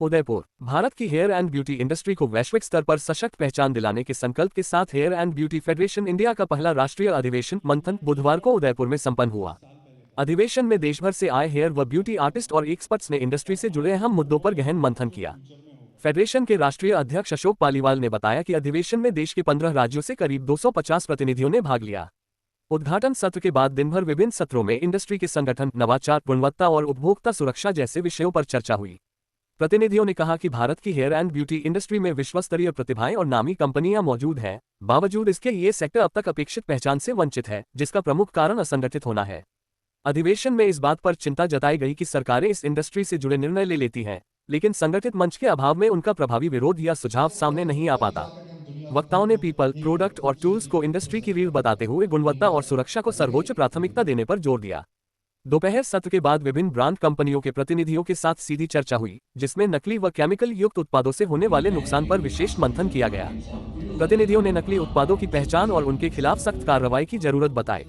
उदयपुर भारत की hair and beauty industry को वैश्विक स्तर पर सशक्त पहचान दिलाने के संकल्प के साथ hair and beauty federation India का पहला राष्ट्रीय अधिवेशन मंथन बुधवार को उदयपुर में संपन्न हुआ। अधिवेशन में देश भर से आए हेयर व ब्यूटी आर्टिस्ट और एक्सपर्ट्स ने इंडस्ट्री से जुड़े अहम मुद्दों पर गहन मंथन किया। फेडरेशन के राष्ट्रीय अध्यक्ष अशोक पालीवाल ने बताया कि अधिवेशन में देश के 15 राज्यों से करीब 250 प्रतिनिधियों ने भाग लिया। उद्घाटन सत्र के बाद दिन भर विभिन्न सत्रों में इंडस्ट्री के संगठन, नवाचार, गुणवत्ता और उपभोक्ता सुरक्षा जैसे विषयों पर चर्चा हुई। प्रतिनिधियों ने कहा कि भारत की हेयर एंड ब्यूटी इंडस्ट्री में विश्वस्तरीय प्रतिभाएं और नामी कंपनियां मौजूद हैं, बावजूद इसके ये सेक्टर अब तक अपेक्षित पहचान से वंचित है, जिसका प्रमुख कारण असंगठित होना है। अधिवेशन में इस बात पर चिंता जताई गई कि सरकारें इस इंडस्ट्री से जुड़े निर्णय ले लेती हैं, लेकिन संगठित मंच के अभाव में उनका प्रभावी विरोध या सुझाव सामने नहीं आ पाता। वक्ताओं ने पीपल, प्रोडक्ट और टूल्स को इंडस्ट्री की रीढ़ बताते हुए गुणवत्ता और सुरक्षा को सर्वोच्च प्राथमिकता देने पर जोर दिया। दोपहर सत्र के बाद विभिन्न ब्रांड कंपनियों के प्रतिनिधियों के साथ सीधी चर्चा हुई, जिसमें नकली व केमिकल युक्त उत्पादों से होने वाले नुकसान पर विशेष मंथन किया गया। प्रतिनिधियों ने नकली उत्पादों की पहचान और उनके खिलाफ सख्त कार्रवाई की जरूरत बताई।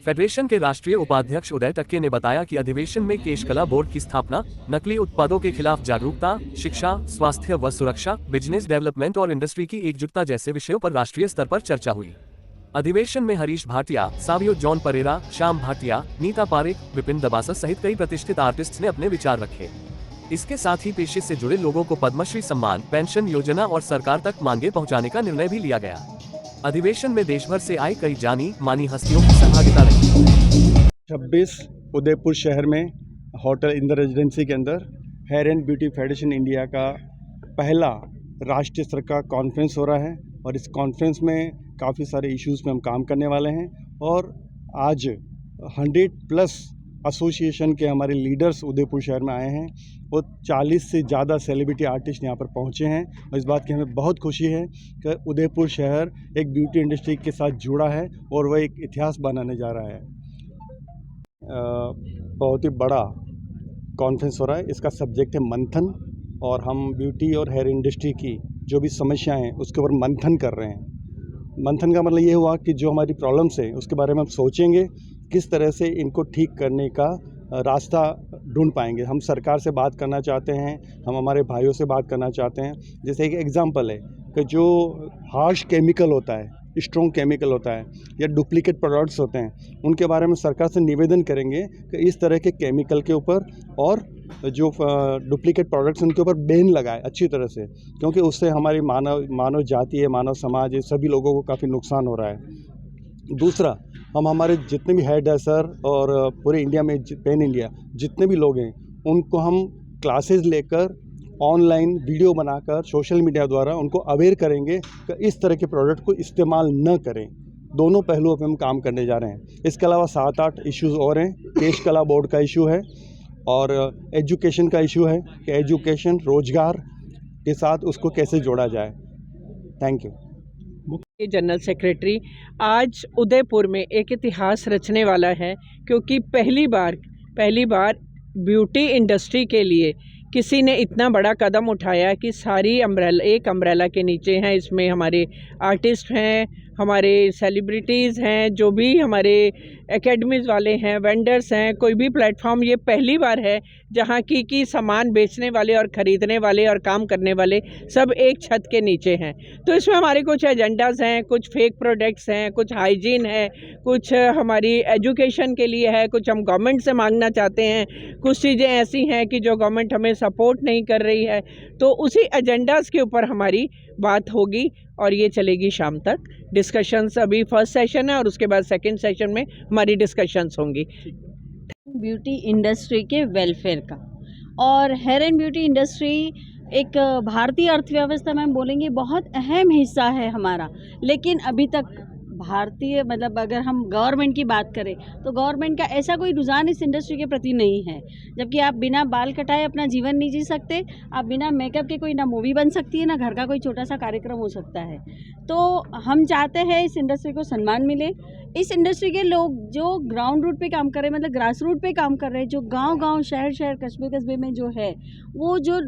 फेडरेशन के राष्ट्रीय उपाध्यक्ष उदय टक्के ने बताया कि अधिवेशन में केशकला बोर्ड की स्थापना, नकली उत्पादों के खिलाफ जागरूकता, शिक्षा, स्वास्थ्य व सुरक्षा, बिजनेस डेवलपमेंट और इंडस्ट्री की एकजुटता जैसे विषयों पर राष्ट्रीय स्तर पर चर्चा हुई। अधिवेशन में हरीश भाटिया, सावियो जॉन परेरा, श्याम भाटिया, नीता पारेख, विपिन दबासा सहित कई प्रतिष्ठित आर्टिस्ट्स ने अपने विचार रखे। इसके साथ ही पेशे से जुड़े लोगों को पद्मश्री सम्मान, पेंशन योजना और सरकार तक मांगे पहुंचाने का निर्णय भी लिया गया। अधिवेशन में देश भर से आई कई जानी मानी हस्तियों की सहभागिता रही। 26 उदयपुर शहर में होटल इंद्र रेजिडेंसी के अंदर hair and beauty federation India का पहला राष्ट्रीय स्तर का कॉन्फ्रेंस हो रहा है और इस कॉन्फ्रेंस में काफ़ी सारे इश्यूज़ में हम काम करने वाले हैं और आज 100+ एसोसिएशन के हमारे लीडर्स उदयपुर शहर में आए हैं और 40 से ज़्यादा सेलिब्रिटी आर्टिस्ट यहाँ पर पहुँचे हैं और इस बात की हमें बहुत खुशी है कि उदयपुर शहर एक ब्यूटी इंडस्ट्री के साथ जुड़ा है और वह एक इतिहास बनाने जा रहा है। बहुत ही बड़ा कॉन्फ्रेंस हो रहा है, इसका सब्जेक्ट है मंथन और हम ब्यूटी और हेयर इंडस्ट्री की जो भी समस्याएं हैं उसके ऊपर मंथन कर रहे हैं। मंथन का मतलब ये हुआ कि जो हमारी प्रॉब्लम्स हैं उसके बारे में हम सोचेंगे, किस तरह से इनको ठीक करने का रास्ता ढूंढ पाएंगे। हम सरकार से बात करना चाहते हैं, हम हमारे भाइयों से बात करना चाहते हैं। जैसे एक एग्जांपल है कि जो हार्श केमिकल होता है, स्ट्रॉन्ग केमिकल होता है या डुप्लीकेट प्रोडक्ट्स होते हैं, उनके बारे में सरकार से निवेदन करेंगे कि इस तरह के केमिकल के ऊपर और जो डुप्लीकेट प्रोडक्ट्स उनके ऊपर बैन लगाए अच्छी तरह से, क्योंकि उससे हमारी मानव जाति है, मानव समाज है, सभी लोगों को काफ़ी नुकसान हो रहा है। दूसरा, हम हमारे जितने भी हेयर ड्रेसर और पूरे इंडिया में पैन इंडिया जितने भी लोग हैं उनको हम क्लासेस लेकर ऑनलाइन वीडियो बनाकर सोशल मीडिया द्वारा उनको अवेयर करेंगे कि इस तरह के प्रोडक्ट को इस्तेमाल न करें। दोनों पहलुओं पे हम काम करने जा रहे हैं। इसके अलावा 7-8 इश्यूज़ और हैं। केशकला बोर्ड का इशू है और एजुकेशन का इशू है कि एजुकेशन रोजगार के साथ उसको कैसे जोड़ा जाए। Thank you. जनरल सेक्रेटरी आज उदयपुर में एक इतिहास रचने वाला है, क्योंकि पहली बार ब्यूटी इंडस्ट्री के लिए किसी ने इतना बड़ा कदम उठाया कि सारी एक अम्ब्रेला के नीचे हैं। इसमें हमारे आर्टिस्ट हैं, हमारे सेलिब्रिटीज़ हैं, जो भी हमारे एकेडमीज़ वाले हैं, वेंडर्स हैं, कोई भी प्लेटफॉर्म ये पहली बार है जहाँ की सामान बेचने वाले और ख़रीदने वाले और काम करने वाले सब एक छत के नीचे हैं। तो इसमें हमारे कुछ एजेंडाज़ हैं, कुछ फेक प्रोडक्ट्स हैं, कुछ हाइजीन है, कुछ हमारी एजुकेशन के लिए है, कुछ हम गवर्नमेंट से मांगना चाहते हैं, कुछ चीज़ें ऐसी हैं कि जो गवर्नमेंट हमें सपोर्ट नहीं कर रही है। तो उसी एजेंडाज़ के ऊपर हमारी बात होगी और ये चलेगी शाम तक। डिस्कशंस अभी फर्स्ट सेशन है और उसके बाद सेकंड सेशन में हमारी डिस्कशंस होंगी ब्यूटी इंडस्ट्री के वेलफेयर का। और हेयर एंड ब्यूटी इंडस्ट्री एक भारतीय अर्थव्यवस्था में हम बोलेंगे बहुत अहम हिस्सा है हमारा, लेकिन अभी तक भारतीय अगर हम गवर्नमेंट की बात करें तो गवर्नमेंट का ऐसा कोई रुझान इस इंडस्ट्री के प्रति नहीं है। जबकि आप बिना बाल कटाए अपना जीवन नहीं जी सकते, आप बिना मेकअप के कोई ना मूवी बन सकती है, ना घर का कोई छोटा सा कार्यक्रम हो सकता है। तो हम चाहते हैं इस इंडस्ट्री को सम्मान मिले, इस इंडस्ट्री के लोग जो ग्राउंड रूट पे काम कर रहे हैं, मतलब ग्रास रूट पे काम कर रहे हैं, जो गांव-गांव, शहर-शहर, कस्बे-कस्बे में जो है, वो जो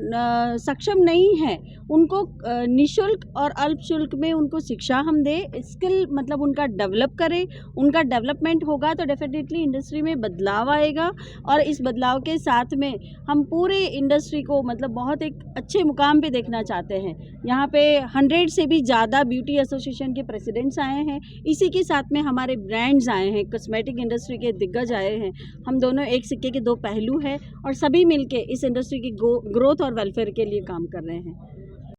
सक्षम नहीं है, उनको निःशुल्क और अल्प शुल्क में उनको शिक्षा हम दें, स्किल मतलब उनका डेवलप करें, उनका डेवलपमेंट होगा तो डेफिनेटली इंडस्ट्री में बदलाव आएगा। और इस बदलाव के साथ में हम पूरे इंडस्ट्री को मतलब बहुत एक अच्छे मुकाम पे देखना चाहते हैं। यहाँ पे 100 से भी ज़्यादा ब्यूटी एसोसिएशन के प्रेसिडेंट्स आए हैं, इसी के साथ में हमारे ब्रांड्स आए हैं, कॉस्मेटिक इंडस्ट्री के दिग्गज आए हैं। हम दोनों एक सिक्के के दो पहलू हैं और सभी मिलके इस इंडस्ट्री की ग्रोथ और वेलफेयर के लिए काम कर रहे हैं।